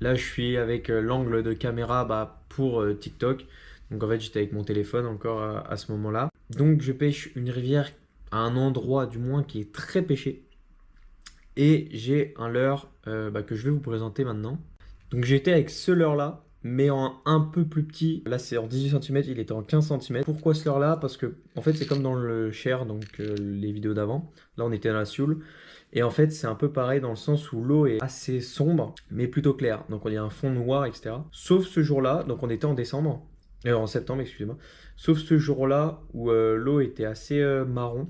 Là, je suis avec l'angle de caméra pour TikTok. Donc en fait, j'étais avec mon téléphone encore à ce moment-là. Donc je pêche une rivière à un endroit du moins qui est très pêché. Et j'ai un leurre que je vais vous présenter maintenant. Donc j'étais avec ce leurre-là, mais en un peu plus petit. Là, c'est en 18 cm, il était en 15 cm. Pourquoi ce leurre-là? Parce que en fait, c'est comme dans le Cher, donc les vidéos d'avant. Là, on était dans la Sioule. Et en fait, c'est un peu pareil dans le sens où l'eau est assez sombre, mais plutôt claire. Donc on y a un fond noir, etc. Sauf ce jour-là, donc on était en décembre, en septembre, excusez-moi. Sauf ce jour-là où l'eau était assez marron.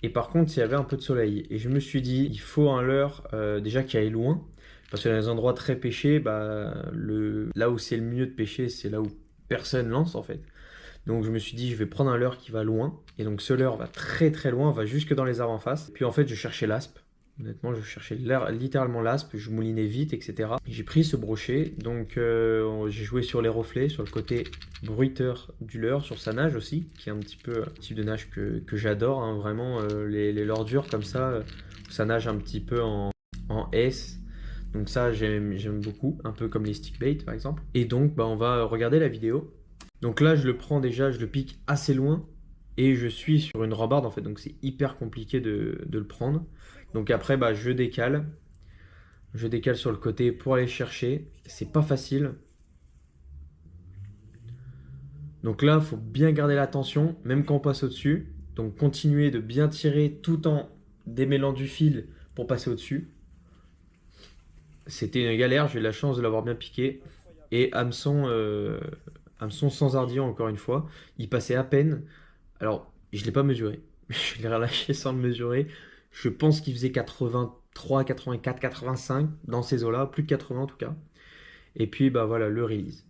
Et par contre, il y avait un peu de soleil. Et je me suis dit, il faut un leurre déjà qui aille loin. Parce que dans les endroits très pêchés, là où c'est le mieux de pêcher, c'est là où personne lance en fait. Donc je me suis dit, je vais prendre un leurre qui va loin. Et donc ce leurre va très très loin, va jusque dans les arbres en face. Puis en fait, je cherchais l'aspe. Honnêtement, je cherchais littéralement l'aspe, je moulinais vite, etc. J'ai pris ce brochet, donc j'ai joué sur les reflets, sur le côté bruiteur du leurre, sur sa nage aussi, qui est un petit peu un type de nage que j'adore, hein, vraiment, les leurres comme ça, ça nage un petit peu en S. Donc ça, j'aime beaucoup, un peu comme les stickbait par exemple. Et donc, on va regarder la vidéo. Donc là, je le prends déjà, je le pique assez loin et je suis sur une rambarde en fait, donc c'est hyper compliqué de le prendre. Donc après, je décale sur le côté pour aller chercher. C'est pas facile. Donc là, il faut bien garder l'attention, même quand on passe au-dessus. Donc continuer de bien tirer tout en démêlant du fil pour passer au-dessus. C'était une galère, j'ai eu la chance de l'avoir bien piqué. Et hameçon sans ardillon encore une fois. Il passait à peine. Alors, je ne l'ai pas mesuré. Je l'ai relâché sans le mesurer. Je pense qu'il faisait 83, 84, 85 dans ces eaux-là, plus de 80 en tout cas. Et puis voilà, le release.